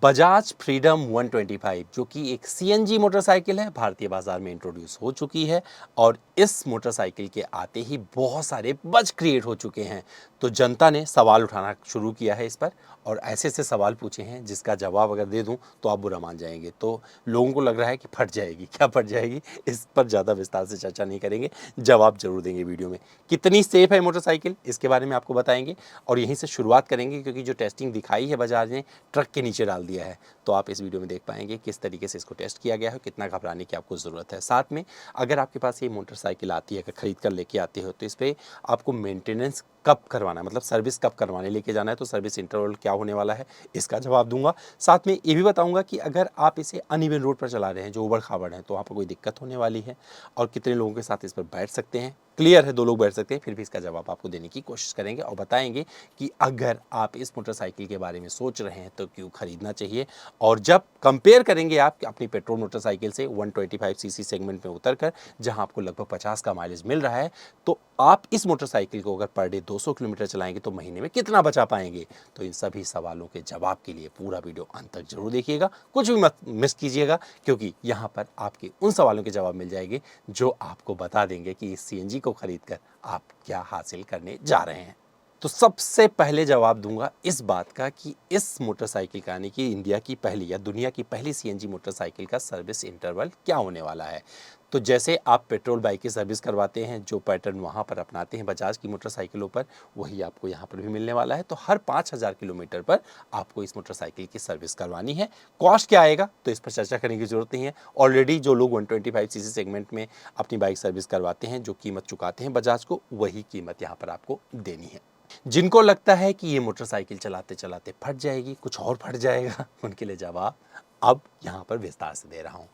Bajaj freedom 125 जो कि एक सीएनजी मोटरसाइकिल है, भारतीय बाजार में इंट्रोड्यूस हो चुकी है और इस मोटरसाइकिल के आते ही बहुत सारे बज क्रिएट हो चुके हैं। तो जनता ने सवाल उठाना शुरू किया है इस पर और ऐसे ऐसे सवाल पूछे हैं जिसका जवाब अगर दे दूं तो आप बुरा मान जाएंगे। तो लोगों को लग रहा है कि फट जाएगी, क्या फट जाएगी, इस पर ज़्यादा विस्तार से चर्चा नहीं करेंगे, जवाब जरूर देंगे वीडियो में। कितनी सेफ है मोटरसाइकिल इसके बारे में आपको बताएंगे और यहीं से शुरुआत करेंगे क्योंकि जो टेस्टिंग दिखाई है बजाज ने ट्रक के नीचे डाल दिया है। तो आप इस वीडियो में देख पाएंगे किस तरीके से इसको टेस्ट किया गया है, कितना घबराने की आपको ज़रूरत है। साथ में अगर आपके पास ये मोटरसाइकिल आती है, अगर खरीद कर लेके आते हो तो इस पर आपको मेंटेनेंस कब करवाना है, मतलब सर्विस कब करवाने लेके जाना है, तो सर्विस इंटरवल क्या होने वाला है इसका जवाब दूंगा। साथ में ये भी बताऊंगा कि अगर आप इसे अनइवन रोड पर चला रहे हैं जो उबड़ खाबड़ है तो वहाँ पर कोई दिक्कत होने वाली है और कितने लोगों के साथ इस पर बैठ सकते हैं। क्लियर है, 2 लोग बैठ सकते हैं, फिर भी इसका जवाब आपको देने की कोशिश करेंगे और बताएंगे कि अगर आप इस मोटरसाइकिल के बारे में सोच रहे हैं तो क्यों खरीदना चाहिए। और जब कंपेयर करेंगे आप अपनी पेट्रोल मोटरसाइकिल से 125 सीसी सेगमेंट में उतरकर जहां आपको लगभग 50 का माइलेज मिल रहा है, तो आप इस मोटरसाइकिल को अगर पर डे 200 किलोमीटर चलाएंगे तो महीने में कितना बचा पाएंगे। तो इन सभी सवालों के जवाब के लिए पूरा वीडियो अंत तक जरूर देखिएगा, कुछ भी मत मिस कीजिएगा क्योंकि यहाँ पर आपके उन सवालों के जवाब मिल जाएंगे जो आपको बता देंगे कि इस सीएनजी को खरीदकर आप क्या हासिल करने जा रहे हैं। तो सबसे पहले जवाब दूंगा इस बात का कि इस मोटरसाइकिल का यानी कि इंडिया की पहली या दुनिया की पहली सीएनजी मोटरसाइकिल का सर्विस इंटरवल क्या होने वाला है। तो जैसे आप पेट्रोल बाइक की सर्विस करवाते हैं, जो पैटर्न वहाँ पर अपनाते हैं बजाज की मोटरसाइकिलों पर, वही आपको यहाँ पर भी मिलने वाला है। तो हर 5000 किलोमीटर पर आपको इस मोटरसाइकिल की सर्विस करवानी है। कॉस्ट क्या आएगा तो इस पर चर्चा करने की जरूरत नहीं है। ऑलरेडी जो लोग 125 सीसी सेगमेंट में अपनी बाइक सर्विस करवाते हैं, जो कीमत चुकाते हैं बजाज को, वही कीमत यहाँ पर आपको देनी है। जिनको लगता है कि ये मोटरसाइकिल चलाते चलाते फट जाएगी, कुछ और फट जाएगा, उनके लिए जवाब अब यहां पर विस्तार से दे रहा हूं।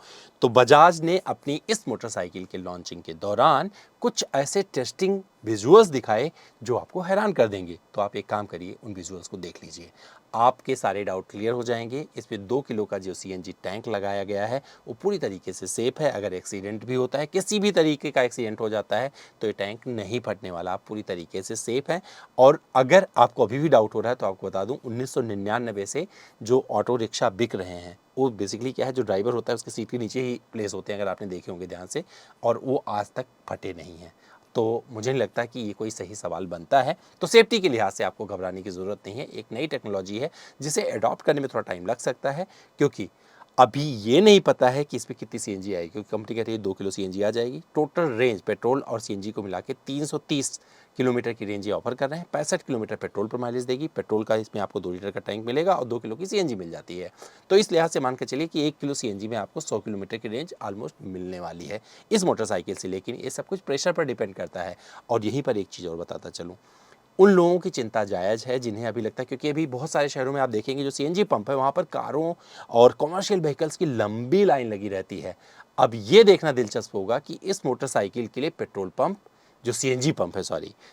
तो बजाज ने अपनी इस मोटरसाइकिल के लॉन्चिंग के दौरान कुछ ऐसे टेस्टिंग विजुअल्स दिखाए जो आपको हैरान कर देंगे। तो आप एक काम करिए, उन विजुअल्स को देख लीजिए, आपके सारे डाउट क्लियर हो जाएंगे। इसमें 2 किलो का जो सीएनजी टैंक लगाया गया है वो पूरी तरीके से सेफ है। अगर एक्सीडेंट भी होता है, किसी भी तरीके का एक्सीडेंट हो जाता है, तो ये टैंक नहीं फटने वाला, आप पूरी तरीके से सेफ है। और अगर आपको अभी भी डाउट हो रहा है तो आपको बता दूं, 1999 से जो ऑटो रिक्शा बिक रहे हैं वो बेसिकली क्या है, जो ड्राइवर होता है उसके सीट के नीचे ही प्लेस होते हैं, अगर आपने देखे होंगे ध्यान से, और वो आज तक फटे नहीं हैं। तो मुझे नहीं लगता कि ये कोई सही सवाल बनता है। तो सेफ्टी के लिहाज से आपको घबराने की ज़रूरत नहीं है। एक नई टेक्नोलॉजी है जिसे अडॉप्ट करने में थोड़ा टाइम लग सकता है क्योंकि अभी ये नहीं पता है कि इसमें कितनी सीएनजी आएगी, क्योंकि कंपनी कहती है 2 किलो सीएनजी आ जाएगी। टोटल रेंज पेट्रोल और सीएनजी को मिला के 330 किलोमीटर की रेंज ये ऑफर कर रहे हैं। 65 किलोमीटर पेट्रोल पर माइलेज देगी। पेट्रोल का इसमें आपको 2 लीटर का टैंक मिलेगा और 2 किलो की सीएनजी मिल जाती है। तो इस लिहाज से मान के चलिए कि 1 किलो सीएनजी में आपको 100 किलोमीटर की रेंज ऑलमोस्ट मिलने वाली है इस मोटरसाइकिल से। लेकिन ये सब कुछ प्रेशर पर डिपेंड करता है। और यहीं पर एक चीज़ और बताता चलूँ, उन लोगों की चिंता जायज़ है जिन्हें अभी लगता है, क्योंकि अभी बहुत सारे शहरों में आप देखेंगे जो सीएनजी पंप है वहाँ पर कारों और कमर्शियल व्हीकल्स की लंबी लाइन लगी रहती है। अब ये देखना दिलचस्प होगा कि इस मोटरसाइकिल के लिए पेट्रोल पंप, जो सीएनजी पंप है,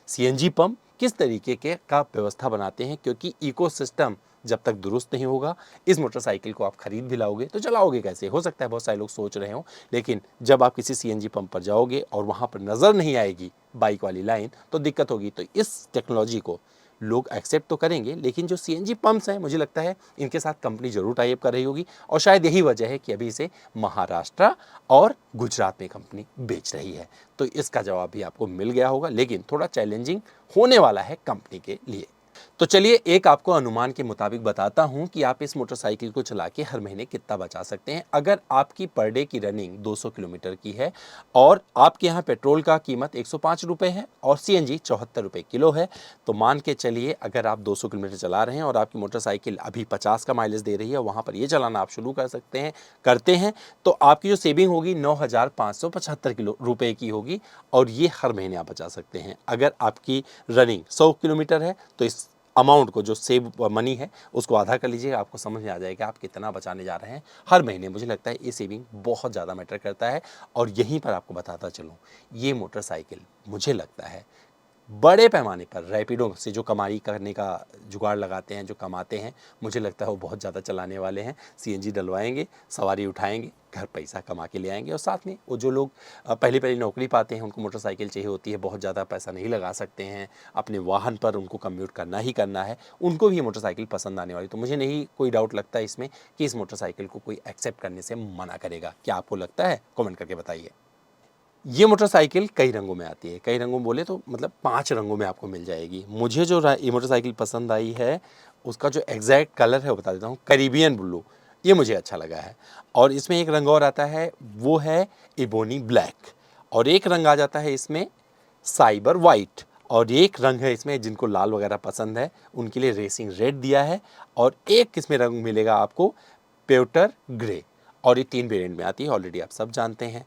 सीएनजी पंप किस तरीके के का व्यवस्था बनाते हैं, क्योंकि इकोसिस्टम जब तक दुरुस्त नहीं होगा, इस मोटरसाइकिल को आप खरीद भी लाओगे तो चलाओगे कैसे। हो सकता है बहुत सारे लोग सोच रहे हो, लेकिन जब आप किसी सीएनजी पंप पर जाओगे और वहाँ पर नज़र नहीं आएगी बाइक वाली लाइन तो दिक्कत होगी। तो इस टेक्नोलॉजी को लोग एक्सेप्ट तो करेंगे, लेकिन जो सीएनजी पंप्स हैं मुझे लगता है इनके साथ कंपनी जरूर टाई अप कर रही होगी और शायद यही वजह है कि अभी इसे महाराष्ट्र और गुजरात में कंपनी बेच रही है। तो इसका जवाब भी आपको मिल गया होगा, लेकिन थोड़ा चैलेंजिंग होने वाला है कंपनी के लिए। तो चलिए एक आपको अनुमान के मुताबिक बताता हूं कि आप इस मोटरसाइकिल को चला के हर महीने कितना बचा सकते हैं। अगर आपकी पर डे की रनिंग 200 किलोमीटर की है और आपके यहाँ पेट्रोल का कीमत 105 रुपये है और सीएनजी 74 रुपये किलो है, तो मान के चलिए अगर आप 200 किलोमीटर चला रहे हैं और आपकी मोटरसाइकिल अभी 50 का माइलेज दे रही है, वहाँ पर ये चलाना आप शुरू करते हैं तो आपकी जो सेविंग होगी 9,575 किलो रुपये की होगी और ये हर महीने आप बचा सकते हैं। अगर आपकी रनिंग 100 किलोमीटर है तो इस अमाउंट को, जो सेव मनी है, उसको आधा कर लीजिए, आपको समझ में आ जाएगा आप कितना बचाने जा रहे हैं हर महीने। मुझे लगता है ये सेविंग बहुत ज़्यादा मैटर करता है। और यहीं पर आपको बताता चलूँ, ये मोटरसाइकिल मुझे लगता है बड़े पैमाने पर रैपिडो से जो कमाई करने का जुगाड़ लगाते हैं, जो कमाते हैं, मुझे लगता है वो बहुत ज़्यादा चलाने वाले हैं। सीएनजी डलवाएंगे, सवारी उठाएंगे घर पैसा कमा के ले आएंगे। और साथ में वो जो लोग पहली पहली नौकरी पाते हैं, उनको मोटरसाइकिल चाहिए होती है, बहुत ज़्यादा पैसा नहीं लगा सकते हैं, अपने वाहन पर उनको कम्यूट करना ही करना है, उनको भी ये मोटरसाइकिल पसंद आने वाली। तो मुझे नहीं कोई डाउट लगता है इसमें कि इस मोटरसाइकिल को कोई एक्सेप्ट करने से मना करेगा। क्या आपको लगता है? कमेंट करके बताइए। ये मोटरसाइकिल कई रंगों में आती है, कई रंगों में बोले तो मतलब 5 रंगों में आपको मिल जाएगी। मुझे जो ये मोटरसाइकिल पसंद आई है, उसका जो एग्जैक्ट कलर है वो बता देता हूँ, कैरिबियन ब्लू। ये मुझे अच्छा लगा है। और इसमें एक रंग और आता है, वो है इबोनी ब्लैक। और एक रंग आ जाता है इसमें साइबर वाइट। और एक रंग है इसमें, जिनको लाल वगैरह पसंद है उनके लिए रेसिंग रेड दिया है। और एक इसमें रंग मिलेगा आपको प्योटर ग्रे। और ये 3 वेरिएंट में आती है, ऑलरेडी आप सब जानते हैं।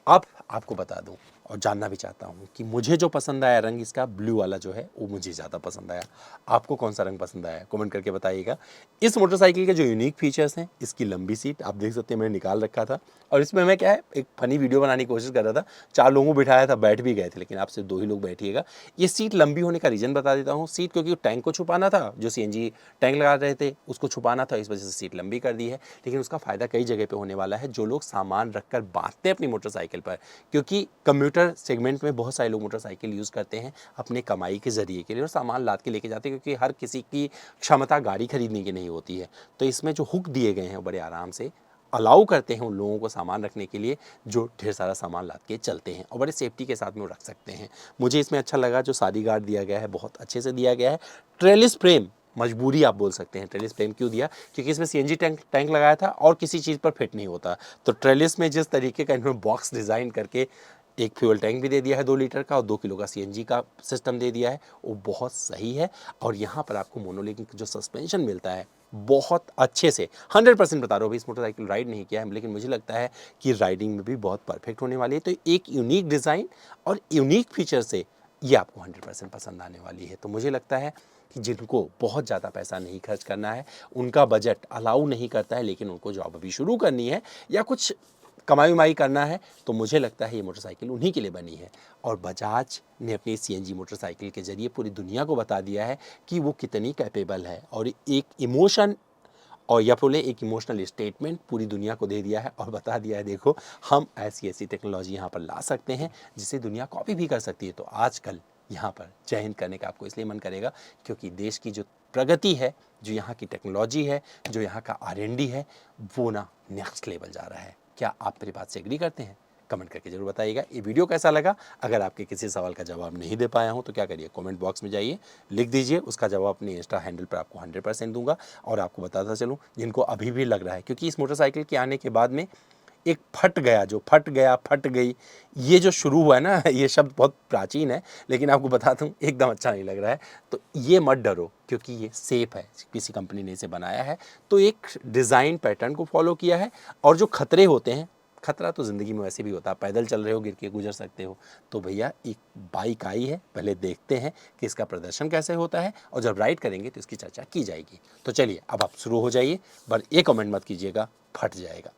अब आपको बता दूं और जानना भी चाहता हूं कि मुझे जो पसंद आया रंग, इसका ब्लू वाला जो है वो मुझे ज़्यादा पसंद आया। आपको कौन सा रंग पसंद आया? कमेंट करके बताइएगा। इस मोटरसाइकिल के जो यूनिक फीचर्स हैं, इसकी लंबी सीट आप देख सकते हैं, मैंने निकाल रखा था। और इसमें मैं क्या है, एक फनी वीडियो बनाने की कोशिश कर रहा था। 4 लोगों को बिठाया था, बैठ भी गए थे, लेकिन आप सिर्फ 2 ही लोग बैठिएगा। ये सीट लंबी होने का रीज़न बता देता हूँ। सीट क्योंकि टैंक को छुपाना था, जो CNG टैंक लगा रहे थे उसको छुपाना था, इस वजह से सीट लंबी कर दी है। लेकिन उसका फ़ायदा कई जगह पे होने वाला है। जो लोग सामान रखकर बांधते हैं अपनी मोटरसाइकिल पर, क्योंकि कम्यूटर सेगमेंट में बहुत सारे लोग मोटरसाइकिल यूज़ करते हैं अपने कमाई के ज़रिए के लिए, और सामान लाद के लेके जाते हैं, क्योंकि हर किसी की क्षमता गाड़ी खरीदने की नहीं होती है। तो इसमें जो हुक दिए गए हैं वो बड़े आराम से अलाउ करते हैं उन लोगों को सामान रखने के लिए जो ढेर सारा सामान लाद के चलते हैं, और बड़े सेफ्टी के साथ में वो रख सकते हैं। मुझे इसमें अच्छा लगा जो सादी गार्ड दिया गया है, बहुत अच्छे से दिया गया है। ट्रेलिस फ्रेम मजबूरी आप बोल सकते हैं। ट्रेलिस फ्रेम क्यों दिया? क्योंकि इसमें CNG टैंक लगाया था और किसी चीज़ पर फिट नहीं होता। तो ट्रेलिस में जिस तरीके का इन्होंने बॉक्स डिज़ाइन करके एक फ्यूल टैंक भी दे दिया है 2 लीटर का, और 2 किलो का CNG का सिस्टम दे दिया है, वो बहुत सही है। और यहाँ पर आपको मोनोलिंक जो सस्पेंशन मिलता है बहुत अच्छे से, 100% बता रहा हूँ। अभी इस मोटरसाइकिल राइड नहीं किया है, लेकिन मुझे लगता है कि राइडिंग में भी बहुत परफेक्ट होने वाली है। तो एक यूनिक डिज़ाइन और यूनिक फीचर से ये आपको 100% पसंद आने वाली है। तो मुझे लगता है कि जिनको बहुत ज़्यादा पैसा नहीं खर्च करना है, उनका बजट अलाउ नहीं करता है, लेकिन उनको जॉब अभी शुरू करनी है या कुछ कमाई उमाई करना है, तो मुझे लगता है ये मोटरसाइकिल उन्हीं के लिए बनी है। और बजाज ने अपनी CNG मोटरसाइकिल के ज़रिए पूरी दुनिया को बता दिया है कि वो कितनी कैपेबल है, और एक इमोशन और या बोले एक इमोशनल स्टेटमेंट पूरी दुनिया को दे दिया है, और बता दिया है देखो हम ऐसी ऐसी टेक्नोलॉजी यहाँ पर ला सकते हैं जिसे दुनिया कॉपी भी कर सकती है। तो आजकल यहाँ पर जय हिंद करने का आपको इसलिए मन करेगा क्योंकि देश की जो प्रगति है, जो यहाँ की टेक्नोलॉजी है, जो यहाँ का R&D है, वो ना नेक्स्ट लेवल जा रहा है। क्या आप मेरी बात से एग्री करते हैं? कमेंट करके जरूर बताइएगा। ये वीडियो कैसा लगा? अगर आपके किसी सवाल का जवाब नहीं दे पाया हूँ तो क्या करिए, कमेंट बॉक्स में जाइए, लिख दीजिए, उसका जवाब अपने इंस्टा हैंडल पर आपको 100% दूंगा। और आपको बताता चलूँ, जिनको अभी भी लग रहा है, क्योंकि इस मोटरसाइकिल के आने के बाद में एक फट गया, जो फट गया, फट गई, ये जो शुरू हुआ है ना, ये शब्द बहुत प्राचीन है, लेकिन आपको बता दूं एकदम अच्छा नहीं लग रहा है। तो ये मत डरो, क्योंकि ये सेफ है, किसी कंपनी ने इसे बनाया है तो एक डिज़ाइन पैटर्न को फॉलो किया है। और जो खतरे होते हैं, खतरा तो ज़िंदगी में वैसे भी होता है, पैदल चल रहे हो गिर के गुजर सकते हो। तो भैया एक बाइक आई है, पहले देखते हैं कि इसका प्रदर्शन कैसे होता है, और जब राइड करेंगे तो इसकी चर्चा की जाएगी। तो चलिए अब आप शुरू हो जाइए, पर एक कमेंट मत कीजिएगा, फट जाएगा।